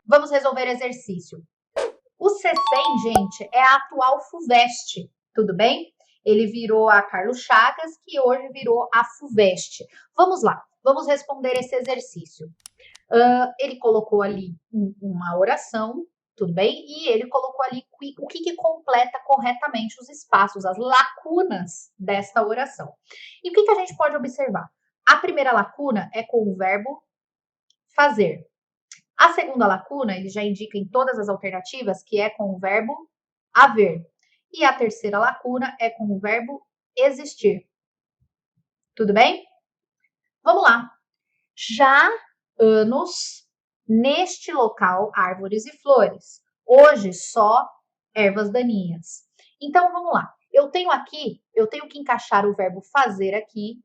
Vamos resolver exercício. O C100, gente, é a atual FUVEST, tudo bem? Ele virou a Carlos Chagas, que hoje virou a FUVEST. Vamos lá, vamos responder esse exercício. Ele colocou ali uma oração, tudo bem? E ele colocou ali o que completa corretamente os espaços, as lacunas desta oração. E o que a gente pode observar? A primeira lacuna é com o verbo fazer. A segunda lacuna, ele já indica em todas as alternativas que é com o verbo haver. E a terceira lacuna é com o verbo existir. Tudo bem? Vamos lá. Já anos neste local, árvores e flores. Hoje só ervas daninhas. Então vamos lá. Eu tenho que encaixar o verbo fazer aqui,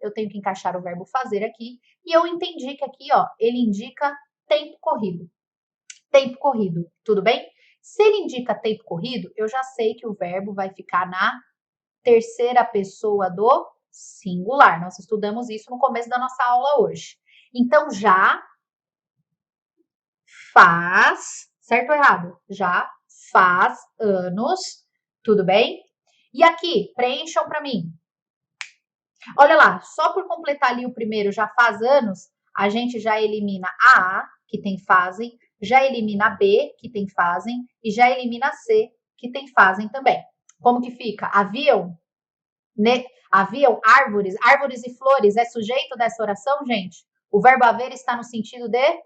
e eu entendi que aqui, ó, ele indica tempo corrido. Tempo corrido, tudo bem? Se ele indica tempo corrido, eu já sei que o verbo vai ficar na terceira pessoa do singular. Nós estudamos isso no começo da nossa aula hoje. Então, já faz, certo ou errado? Já faz anos, tudo bem? E aqui, preencham para mim. Olha lá, só por completar ali o primeiro já faz anos, a gente já elimina a, que tem fazem, já elimina a B, que tem fazem, e já elimina a C, que tem fazem também. Como que fica? Haviam árvores, árvores e flores, é sujeito dessa oração, gente? O verbo haver está no sentido de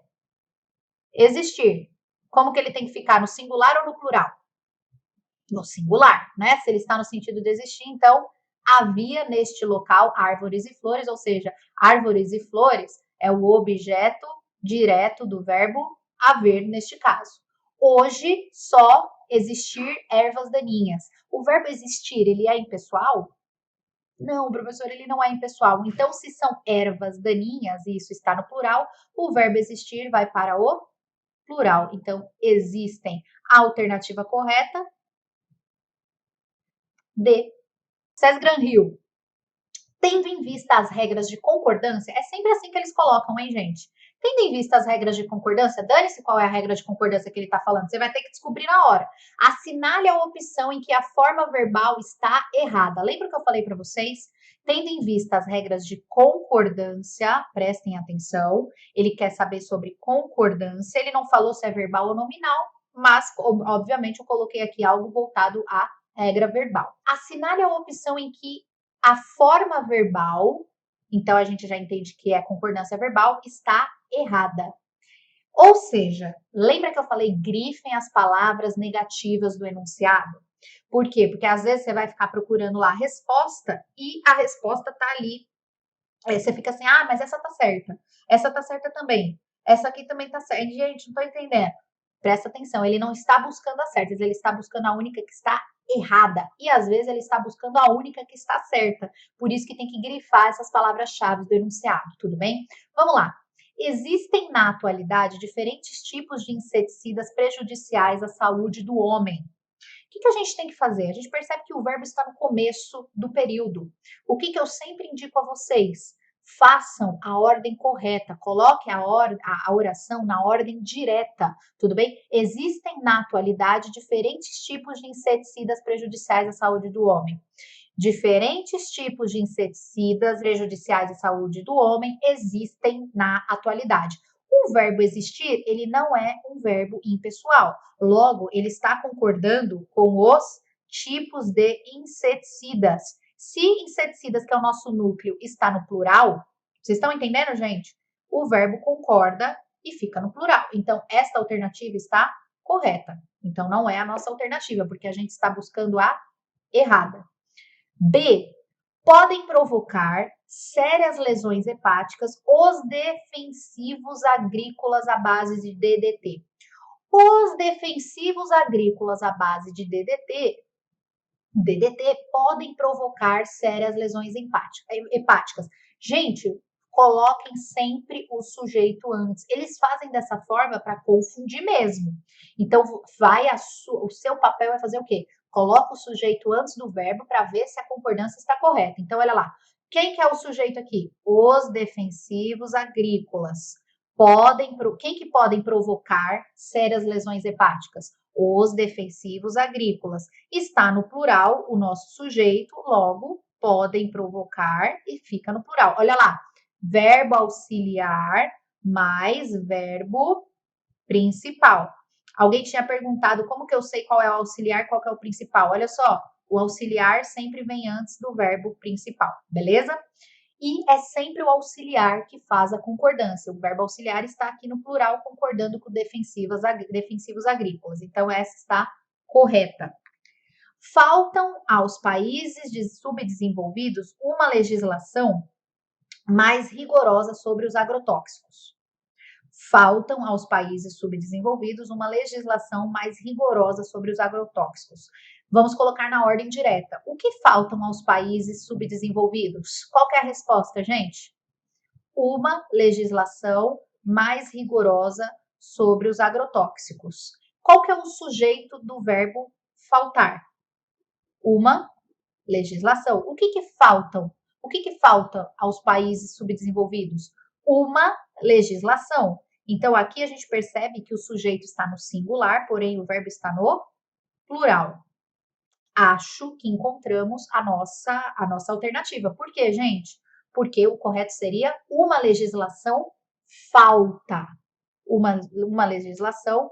existir. Como que ele tem que ficar? No singular ou no plural? No singular, né? Se ele está no sentido de existir, então havia neste local árvores e flores, ou seja, árvores e flores é o objeto direto do verbo haver neste caso. Hoje só existir ervas daninhas. O verbo existir, ele é impessoal? Não, professor, ele não é impessoal. Então, se são ervas daninhas, e isso está no plural, o verbo existir vai para o plural. Então, existem. A alternativa correta, D. César Gran Hill. Tendo em vista as regras de concordância, é sempre assim que eles colocam, hein, gente? Tendo em vista as regras de concordância, dane-se qual é a regra de concordância que ele está falando, você vai ter que descobrir na hora. Assinale a opção em que a forma verbal está errada. Lembra que eu falei para vocês? Tendo em vista as regras de concordância, prestem atenção, ele quer saber sobre concordância, ele não falou se é verbal ou nominal, mas, obviamente, eu coloquei aqui algo voltado à regra verbal. Assinale a opção em que a forma verbal, então a gente já entende que é concordância verbal, está errada. Ou seja, lembra que eu falei grifem as palavras negativas do enunciado? Por quê? Porque às vezes você vai ficar procurando lá a resposta e a resposta tá ali. Aí você fica assim, ah, mas essa tá certa. Essa tá certa também. Essa aqui também tá certa. Gente, não tô entendendo. Presta atenção, ele não está buscando a certa, ele está buscando a única que está errada. E às vezes ele está buscando a única que está certa. Por isso que tem que grifar essas palavras-chave do enunciado, tudo bem? Vamos lá. Existem na atualidade diferentes tipos de inseticidas prejudiciais à saúde do homem. O que a gente tem que fazer? A gente percebe que o verbo está no começo do período. O que eu sempre indico a vocês? Façam a ordem correta, coloquem a oração na ordem direta, tudo bem? Existem na atualidade diferentes tipos de inseticidas prejudiciais à saúde do homem. Diferentes tipos de inseticidas prejudiciais à saúde do homem existem na atualidade. O verbo existir, ele não é um verbo impessoal. Logo, ele está concordando com os tipos de inseticidas. Se inseticidas, que é o nosso núcleo, está no plural, vocês estão entendendo, gente? O verbo concorda e fica no plural. Então, esta alternativa está correta. Então, não é a nossa alternativa, porque a gente está buscando a errada. B. Podem provocar sérias lesões hepáticas os defensivos agrícolas à base de DDT. Os defensivos agrícolas à base de DDT podem provocar sérias lesões hepáticas. Gente, coloquem sempre o sujeito antes. Eles fazem dessa forma para confundir mesmo. Então, o seu papel é fazer o quê? Coloca o sujeito antes do verbo para ver se a concordância está correta. Então, olha lá. Quem que é o sujeito aqui? Os defensivos agrícolas. Quem que podem provocar sérias lesões hepáticas? Os defensivos agrícolas. Está no plural o nosso sujeito, logo podem provocar e fica no plural. Olha lá, verbo auxiliar mais verbo principal. Alguém tinha perguntado como que eu sei qual é o auxiliar e qual que é o principal. Olha só, o auxiliar sempre vem antes do verbo principal, beleza? E é sempre o auxiliar que faz a concordância. O verbo auxiliar está aqui no plural, concordando com defensivos agrícolas. Então, essa está correta. Faltam aos países subdesenvolvidos uma legislação mais rigorosa sobre os agrotóxicos. Faltam aos países subdesenvolvidos uma legislação mais rigorosa sobre os agrotóxicos. Vamos colocar na ordem direta. O que faltam aos países subdesenvolvidos? Qual que é a resposta, gente? Uma legislação mais rigorosa sobre os agrotóxicos. Qual que é o sujeito do verbo faltar? Uma legislação. O que faltam? O que falta aos países subdesenvolvidos? Uma legislação. Então, aqui a gente percebe que o sujeito está no singular, porém o verbo está no plural. Acho que encontramos a nossa alternativa. Por quê, gente? Porque o correto seria uma legislação falta. Uma legislação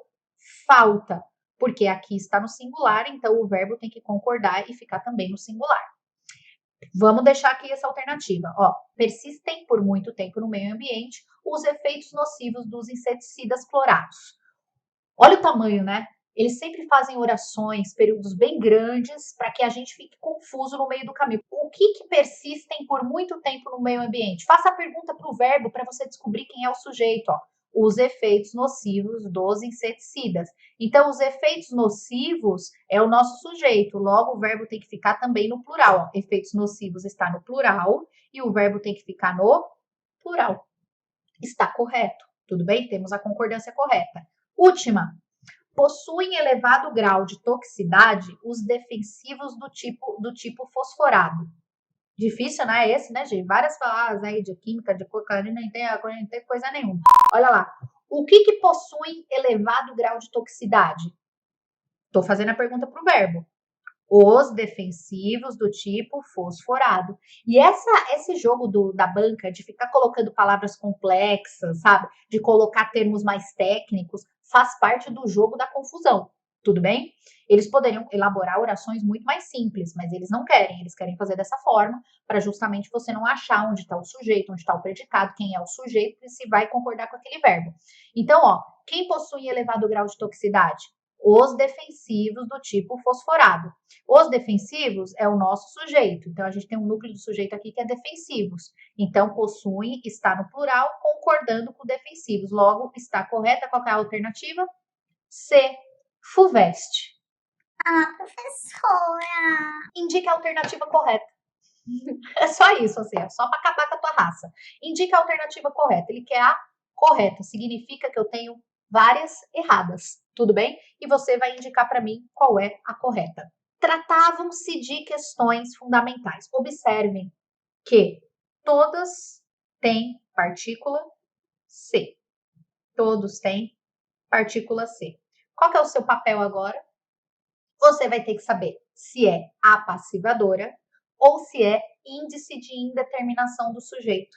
falta. Porque aqui está no singular, então o verbo tem que concordar e ficar também no singular. Vamos deixar aqui essa alternativa. Ó, persistem por muito tempo no meio ambiente os efeitos nocivos dos inseticidas clorados. Olha o tamanho, né? Eles sempre fazem orações, períodos bem grandes, para que a gente fique confuso no meio do caminho. O que persistem por muito tempo no meio ambiente? Faça a pergunta para o verbo para você descobrir quem é o sujeito. Ó. Os efeitos nocivos dos inseticidas. Então, os efeitos nocivos é o nosso sujeito, logo o verbo tem que ficar também no plural. Ó. Efeitos nocivos está no plural e o verbo tem que ficar no plural. Está correto, tudo bem? Temos a concordância correta. Última. Possuem elevado grau de toxicidade os defensivos do tipo fosforado. Difícil, né? Esse, né, gente? Várias palavras aí de química, de cocaína, não tem coisa nenhuma. Olha lá. O que possuem elevado grau de toxicidade? Estou fazendo a pergunta para o verbo. Os defensivos do tipo fosforado. E esse jogo da banca de ficar colocando palavras complexas, sabe? De colocar termos mais técnicos, faz parte do jogo da confusão. Tudo bem? Eles poderiam elaborar orações muito mais simples, mas eles não querem. Eles querem fazer dessa forma para justamente você não achar onde está o sujeito, onde está o predicado, quem é o sujeito e se vai concordar com aquele verbo. Então, ó, quem possui elevado grau de toxicidade? Os defensivos do tipo fosforado. Os defensivos é o nosso sujeito. Então, a gente tem um núcleo do sujeito aqui que é defensivos. Então, possuem está no plural, concordando com defensivos. Logo, está correta. Qual é a alternativa? C. FUVEST. Professora. Indique a alternativa correta. É só isso, assim, é só para acabar com a tua raça. Indique a alternativa correta. Ele quer a correta. Significa que eu tenho várias erradas. Tudo bem? E você vai indicar para mim qual é a correta. Tratavam-se de questões fundamentais. Observem que todas têm partícula C. Todos têm partícula C. Qual que é o seu papel agora? Você vai ter que saber se é apassivadora ou se é índice de indeterminação do sujeito.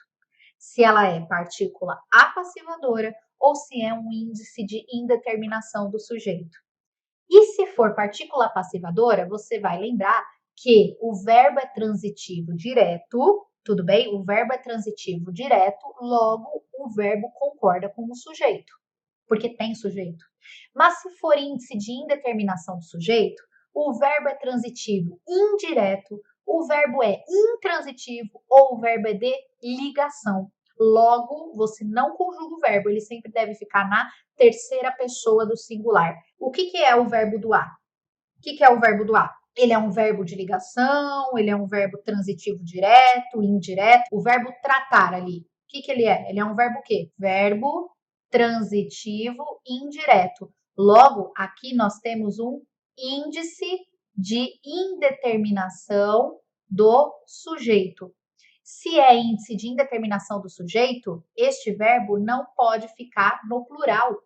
Se ela é partícula apassivadora ou se é um índice de indeterminação do sujeito. E se for partícula passivadora, você vai lembrar que o verbo é transitivo direto, tudo bem? O verbo é transitivo direto, logo o verbo concorda com o sujeito, porque tem sujeito. Mas se for índice de indeterminação do sujeito, o verbo é transitivo indireto, o verbo é intransitivo ou o verbo é de ligação. Logo, você não conjuga o verbo, ele sempre deve ficar na terceira pessoa do singular. O que é o verbo do a? O que é o verbo do a? Ele é um verbo de ligação, ele é um verbo transitivo direto, indireto. O verbo tratar ali, o que ele é? Ele é um verbo o quê? Verbo transitivo indireto. Logo, aqui nós temos um índice de indeterminação do sujeito. Se é índice de indeterminação do sujeito, este verbo não pode ficar no plural.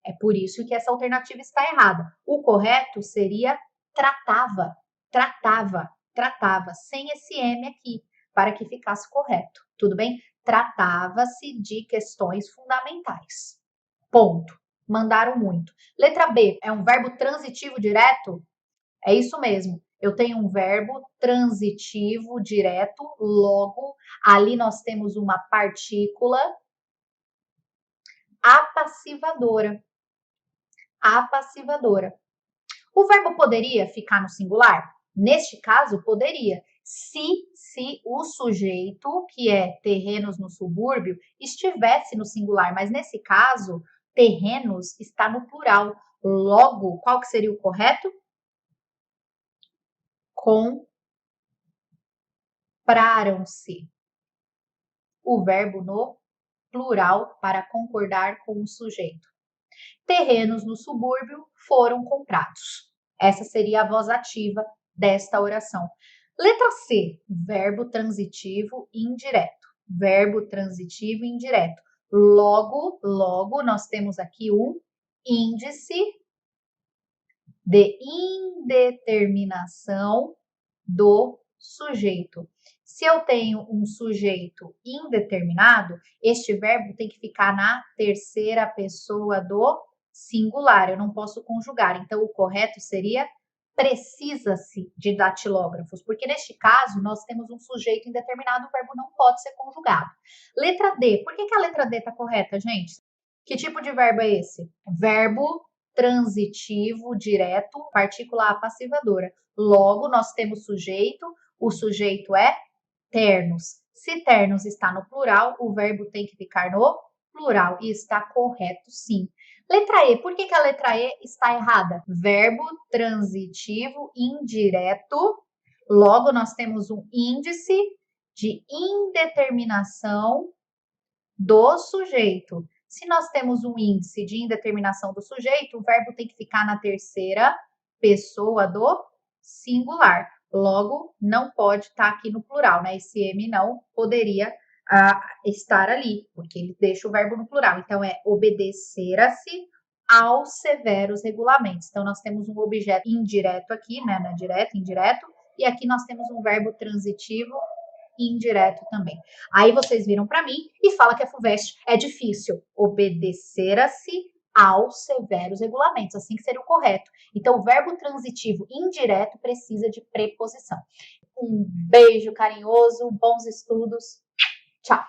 É por isso que essa alternativa está errada. O correto seria tratava, tratava, tratava, sem esse M aqui, para que ficasse correto. Tudo bem? Tratava-se de questões fundamentais. Ponto. Mandaram muito. Letra B, é um verbo transitivo direto? É isso mesmo. Eu tenho um verbo transitivo direto, logo, ali nós temos uma partícula apassivadora. Apassivadora. O verbo poderia ficar no singular? Neste caso, poderia. Se o sujeito, que é terrenos no subúrbio, estivesse no singular, mas nesse caso, terrenos está no plural. Logo, qual que seria o correto? Compraram-se. O verbo no plural para concordar com o sujeito. Terrenos no subúrbio foram comprados. Essa seria a voz ativa desta oração. Letra C, verbo transitivo indireto. Verbo transitivo indireto. Logo, nós temos aqui um índice de indeterminação do sujeito. Se eu tenho um sujeito indeterminado, este verbo tem que ficar na terceira pessoa do singular. Eu não posso conjugar. Então, o correto seria precisa-se de datilógrafos, porque neste caso nós temos um sujeito indeterminado, o verbo não pode ser conjugado. Letra D. Por que a letra D está correta, gente? Que tipo de verbo é esse? Verbo transitivo direto, partícula apassivadora. Logo, nós temos sujeito, o sujeito é ternos. Se ternos está no plural, o verbo tem que ficar no plural e está correto sim. Letra E, por que a letra E está errada? Verbo transitivo indireto, logo nós temos um índice de indeterminação do sujeito. Se nós temos um índice de indeterminação do sujeito, o verbo tem que ficar na terceira pessoa do singular. Logo, não pode estar aqui no plural, né? Esse M não poderia estar ali, porque ele deixa o verbo no plural. Então, é obedecer-se aos severos regulamentos. Então, nós temos um objeto indireto aqui, né? Não é direto, indireto. E aqui nós temos um verbo transitivo indireto também. Aí vocês viram para mim e fala que a FUVEST é difícil. Obedecer-se aos severos regulamentos, assim que seria o correto. Então, o verbo transitivo indireto precisa de preposição. Um beijo carinhoso, bons estudos. Tchau!